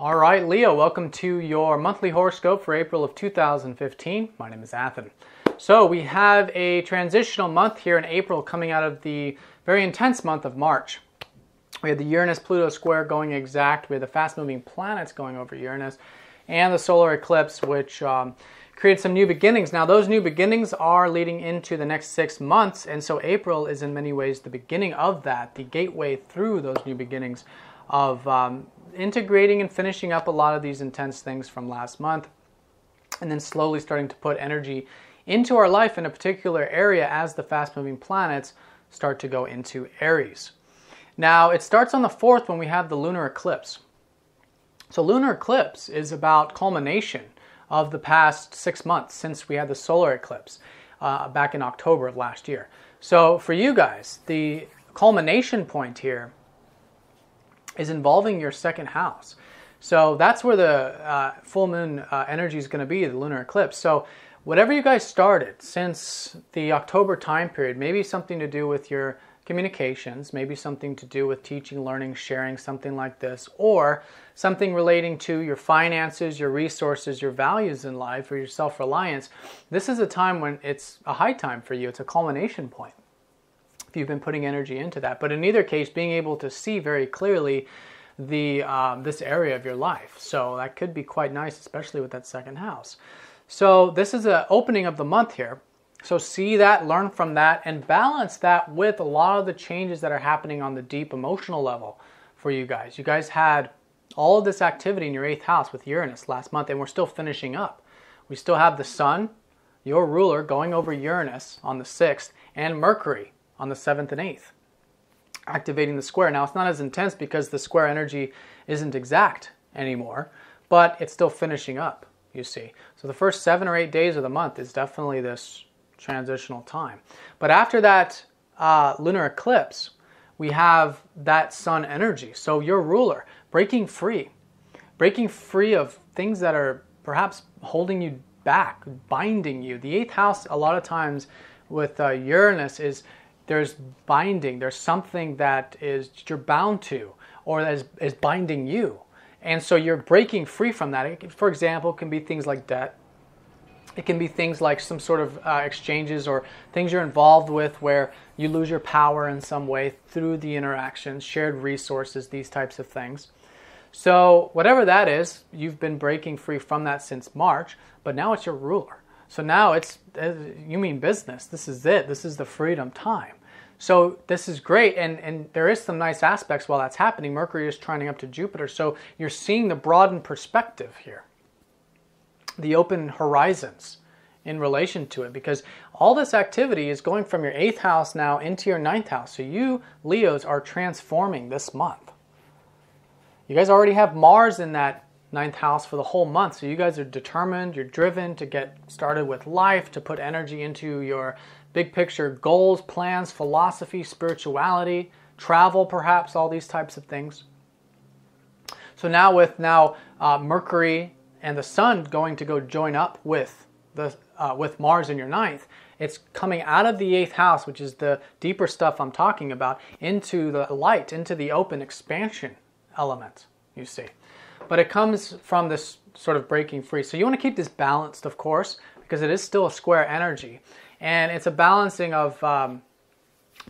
All right, Leo, welcome to your monthly horoscope for April of 2015. My name is Athen. So we have a transitional month here in April coming out of the very intense month of March. We had the Uranus Pluto Square going exact. We had the fast-moving planets going over Uranus and the solar eclipse, which created some new beginnings. Now, those new beginnings are leading into the next 6 months, and so April is in many ways the beginning of that, the gateway through those new beginnings of integrating and finishing up a lot of these intense things from last month, and then slowly starting to put energy into our life in a particular area as the fast-moving planets start to go into Aries. Now, it starts on the 4th when we have the lunar eclipse. So lunar eclipse is about culmination of the past 6 months since we had the solar eclipse back in October of last year. So for you guys, the culmination point here is involving your second house. So that's where the full moon energy is going to be, the lunar eclipse. So whatever you guys started since the October time period, maybe something to do with your communications, maybe something to do with teaching, learning, sharing, something like this, or something relating to your finances, your resources, your values in life, or your self-reliance. This is a time when it's a high time for you. It's a culmination point if you've been putting energy into that. But in either case, being able to see very clearly this area of your life. So that could be quite nice, especially with that second house. So this is an opening of the month here. So see that, learn from that, and balance that with a lot of the changes that are happening on the deep emotional level for you guys. You guys had all of this activity in your 8th house with Uranus last month, and we're still finishing up. We still have the Sun, your ruler, going over Uranus on the 6th, and Mercury on the 7th and 8th, activating the square. Now, it's not as intense because the square energy isn't exact anymore, but it's still finishing up, you see. So the first 7 or 8 days of the month is definitely this transitional time. But after that lunar eclipse, we have that sun energy. So your ruler, breaking free of things that are perhaps holding you back, binding you. The 8th house, a lot of times with Uranus, is there's binding, there's something that is you're bound to, or that is binding you. And so you're breaking free from that. It, for example, can be things like debt. It can be things like some sort of exchanges or things you're involved with where you lose your power in some way through the interactions, shared resources, these types of things. So whatever that is, you've been breaking free from that since March, but now it's your ruler. So now it's, you mean business. This is it. This is the freedom time. So this is great, and there is some nice aspects while that's happening. Mercury is trining up to Jupiter, so you're seeing the broadened perspective here, the open horizons in relation to it, because all this activity is going from your 8th house now into your 9th house. So you, Leos, are transforming this month. You guys already have Mars in that 9th house for the whole month, so you guys are determined, you're driven to get started with life, to put energy into your big picture goals, plans, philosophy, spirituality, travel perhaps, all these types of things. So now with Mercury and the Sun going to go join up with Mars in your 9th, it's coming out of the 8th house, which is the deeper stuff I'm talking about, into the light, into the open expansion element, you see. But it comes from this sort of breaking free. So you want to keep this balanced, of course, because it is still a square energy. And it's a balancing of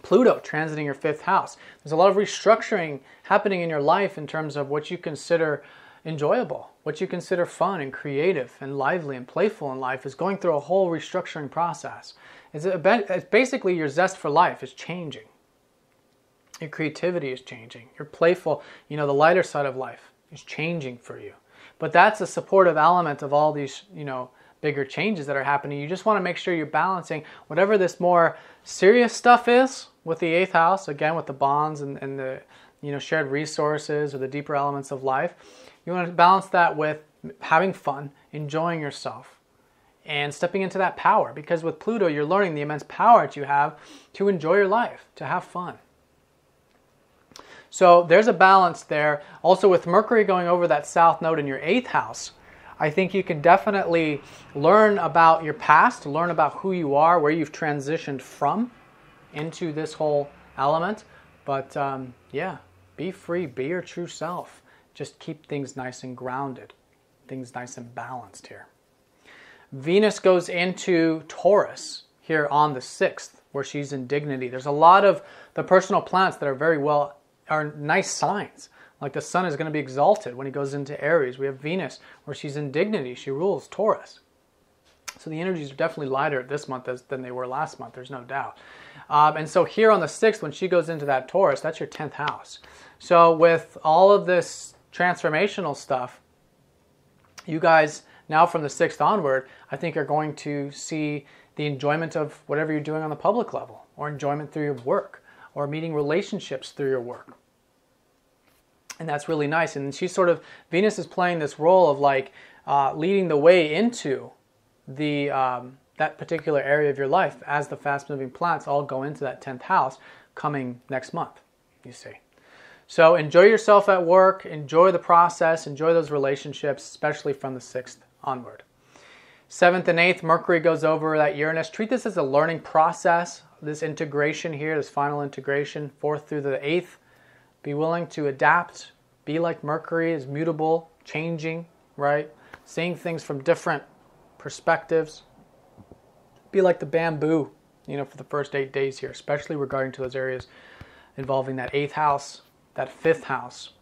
Pluto transiting your 5th house. There's a lot of restructuring happening in your life in terms of what you consider enjoyable, what you consider fun and creative and lively and playful in life is going through a whole restructuring process. It's basically your zest for life is changing. Your creativity is changing. Your playful, the lighter side of life is changing for you. But that's a supportive element of all these, bigger changes that are happening. You just want to make sure you're balancing whatever this more serious stuff is with the 8th house, again with the bonds and the shared resources or the deeper elements of life. You want to balance that with having fun, enjoying yourself, and stepping into that power. Because with Pluto, you're learning the immense power that you have to enjoy your life, to have fun. So there's a balance there. Also with Mercury going over that south node in your 8th house, I think you can definitely learn about your past, learn about who you are, where you've transitioned from into this whole element. But yeah, be free, be your true self. just keep things nice and grounded, things nice and balanced here. Venus goes into Taurus here on the 6th, where she's in dignity. There's a lot of the personal planets that are nice signs. Like the sun is going to be exalted when he goes into Aries. We have Venus where she's in dignity. She rules Taurus. So the energies are definitely lighter this month than they were last month. There's no doubt. And so here on the 6th, when she goes into that Taurus, that's your 10th house. So with all of this transformational stuff, you guys now from the 6th onward, I think are going to see the enjoyment of whatever you're doing on the public level, or enjoyment through your work, or meeting relationships through your work. And that's really nice. And she's Venus is playing this role of like leading the way into the that particular area of your life as the fast-moving planets all go into that 10th house coming next month, you see. So enjoy yourself at work, enjoy the process, enjoy those relationships, especially from the 6th onward. 7th and 8th, Mercury goes over that Uranus. Treat this as a learning process, this integration here, this final integration, 4th through the 8th. Be willing to adapt, be like Mercury, is mutable, changing, right? Seeing things from different perspectives. Be like the bamboo, for the first 8 days here, especially regarding to those areas involving that 8th house, that 5th house,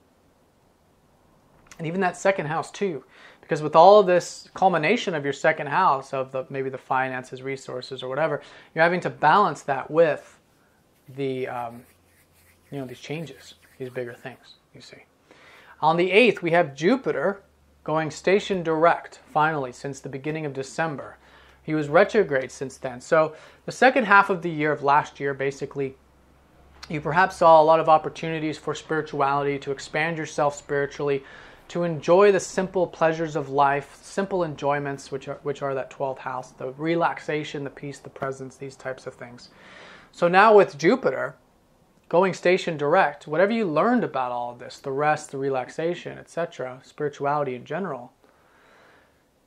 and even that 2nd house too. Because with all of this culmination of your 2nd house, of maybe the finances, resources, or whatever, you're having to balance that with the, these changes, these bigger things, you see. On the 8th, we have Jupiter going station direct, finally, since the beginning of December. He was retrograde since then. So the second half of the year of last year, basically, you perhaps saw a lot of opportunities for spirituality, to expand yourself spiritually, to enjoy the simple pleasures of life, simple enjoyments, which are that 12th house, the relaxation, the peace, the presence, these types of things. So now with Jupiter going station direct, whatever you learned about all of this, the rest, the relaxation, etc., spirituality in general,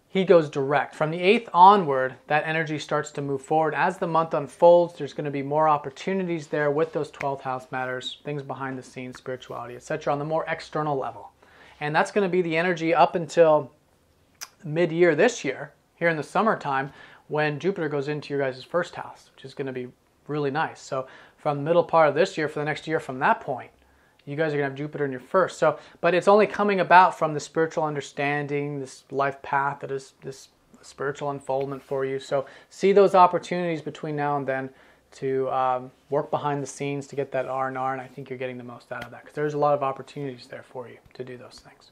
he goes direct. From the 8th onward, that energy starts to move forward. As the month unfolds, there's going to be more opportunities there with those 12th house matters, things behind the scenes, spirituality, etc., on the more external level. And that's going to be the energy up until mid-year this year, here in the summertime, when Jupiter goes into your guys' first house, which is going to be really nice. So from the middle part of this year, for the next year from that point, you guys are going to have Jupiter in your first. So, but it's only coming about from the spiritual understanding, this life path that is this spiritual unfoldment for you. So see those opportunities between now and then to work behind the scenes to get that R&R, and I think you're getting the most out of that because there's a lot of opportunities there for you to do those things.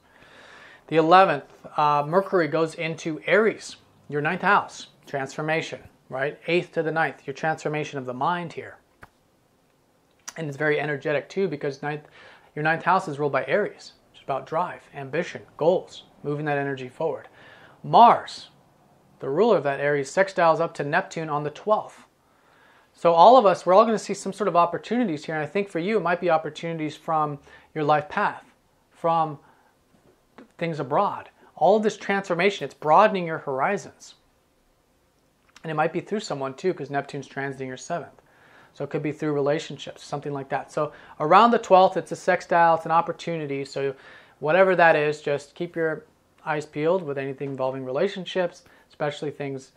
The 11th, Mercury goes into Aries, your 9th house, transformation, right? 8th to the 9th, your transformation of the mind here. And it's very energetic too because your 9th house is ruled by Aries, which is about drive, ambition, goals, moving that energy forward. Mars, the ruler of that Aries, sextiles up to Neptune on the 12th. So all of us, we're all going to see some sort of opportunities here. And I think for you, it might be opportunities from your life path, from things abroad. All of this transformation, it's broadening your horizons. And it might be through someone too, because Neptune's transiting your 7th. So it could be through relationships, something like that. So around the 12th, it's a sextile, it's an opportunity. So whatever that is, just keep your eyes peeled with anything involving relationships, especially things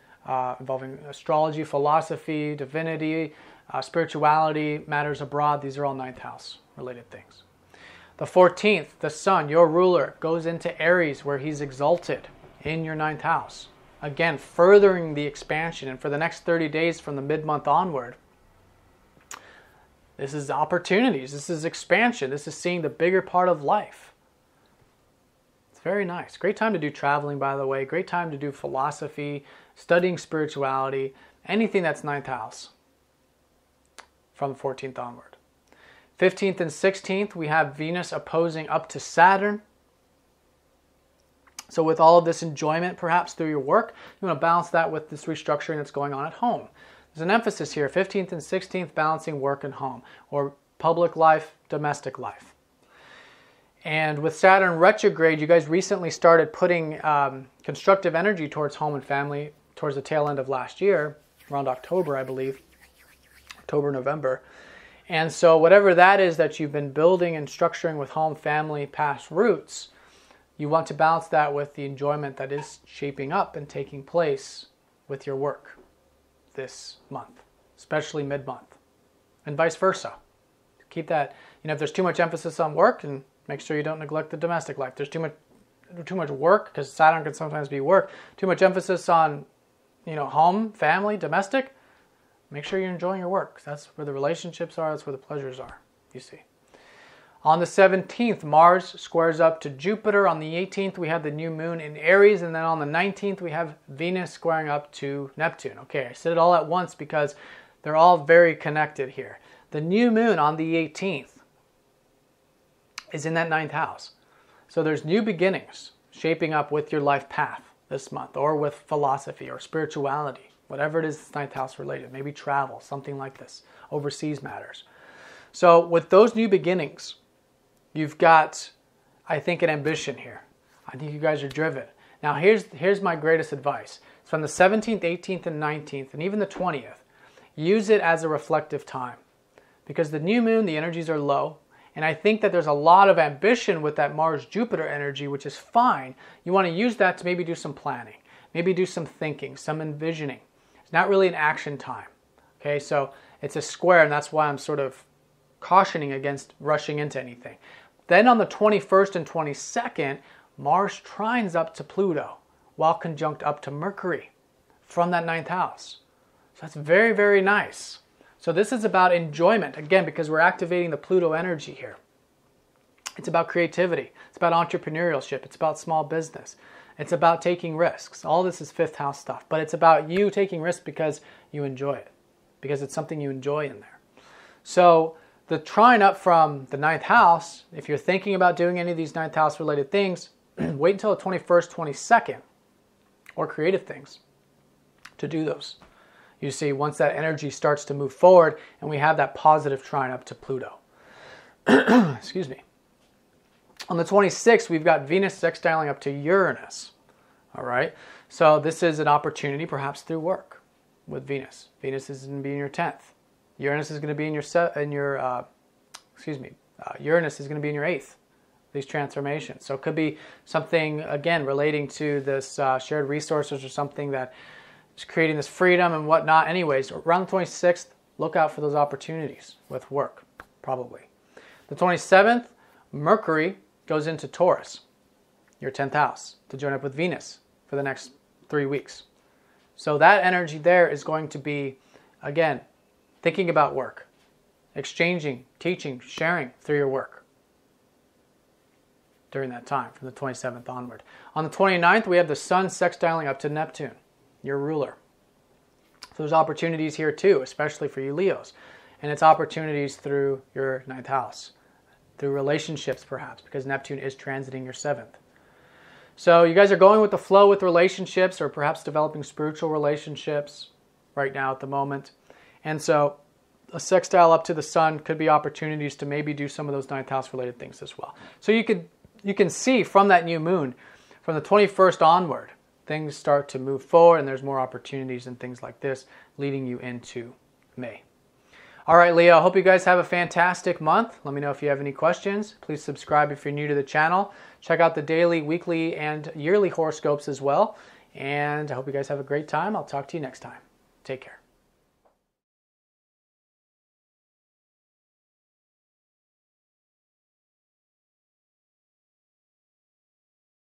involving astrology, philosophy, divinity, spirituality, matters abroad. These are all 9th house related things. The 14th, the sun, your ruler, goes into Aries where he's exalted in your 9th house. Again, furthering the expansion. And for the next 30 days from the mid-month onward, this is opportunities, this is expansion, this is seeing the bigger part of life. It's very nice. Great time to do traveling, by the way. Great time to do philosophy, studying spirituality, anything that's 9th house from the 14th onward. 15th and 16th, we have Venus opposing up to Saturn. So with all of this enjoyment, perhaps through your work, you want to balance that with this restructuring that's going on at home. There's an emphasis here, 15th and 16th, balancing work and home, or public life, domestic life. And with Saturn retrograde, you guys recently started putting constructive energy towards home and family towards the tail end of last year, around October, I believe, October, November. And so whatever that is that you've been building and structuring with home, family, past roots, you want to balance that with the enjoyment that is shaping up and taking place with your work this month, especially mid-month, and vice versa. Keep that, if there's too much emphasis on work, and make sure you don't neglect the domestic life. There's too much work, because Saturn can sometimes be work, too much emphasis on, home, family, domestic. Make sure you're enjoying your work. That's where the relationships are. That's where the pleasures are, you see. On the 17th, Mars squares up to Jupiter. On the 18th, we have the new moon in Aries. And then on the 19th, we have Venus squaring up to Neptune. Okay, I said it all at once because they're all very connected here. The new moon on the 18th is in that 9th house. So there's new beginnings shaping up with your life path this month, or with philosophy or spirituality. Whatever it is that's 9th house related, maybe travel, something like this, overseas matters. So with those new beginnings, you've got, I think, an ambition here. I think you guys are driven. Now here's my greatest advice. It's from the 17th, 18th, and 19th, and even the 20th. Use it as a reflective time. Because the new moon, the energies are low, and I think that there's a lot of ambition with that Mars-Jupiter energy, which is fine. You want to use that to maybe do some planning, maybe do some thinking, some envisioning. Not really an action time. Okay, so it's a square, and that's why I'm sort of cautioning against rushing into anything. Then on the 21st and 22nd, Mars trines up to Pluto while conjunct up to Mercury from that 9th house. So that's very, very nice. So this is about enjoyment, again, because we're activating the Pluto energy here. It's about creativity. It's about entrepreneurship. It's about small business. It's about taking risks. All this is 5th house stuff, but it's about you taking risks because you enjoy it, because it's something you enjoy in there. So the trine up from the 9th house, if you're thinking about doing any of these 9th house related things, wait until the 21st, 22nd, or creative things, to do those. You see, once that energy starts to move forward and we have that positive trine up to Pluto. Excuse me. On the 26th, we've got Venus sextiling up to Uranus. All right. So this is an opportunity, perhaps through work, with Venus. Venus is going to be in your 10th. Uranus is going to be in your Uranus is going to be in your 8th. These transformations. So it could be something, again, relating to this shared resources or something that is creating this freedom and whatnot. Anyways, around the 26th, look out for those opportunities with work, probably. The 27th, Mercury goes into Taurus, your 10th house, to join up with Venus for the next 3 weeks. So that energy there is going to be, again, thinking about work, exchanging, teaching, sharing through your work during that time, from the 27th onward. On the 29th, we have the Sun sextiling up to Neptune, your ruler. So there's opportunities here too, especially for you Leos. And it's opportunities through your 9th house, through relationships perhaps, because Neptune is transiting your 7th. So you guys are going with the flow with relationships, or perhaps developing spiritual relationships right now at the moment. And so a sextile up to the Sun could be opportunities to maybe do some of those 9th house related things as well. So you can see from that new moon, from the 21st onward, things start to move forward, and there's more opportunities and things like this leading you into May. All right, Leo, I hope you guys have a fantastic month. Let me know if you have any questions. Please subscribe if you're new to the channel. Check out the daily, weekly, and yearly horoscopes as well. And I hope you guys have a great time. I'll talk to you next time. Take care.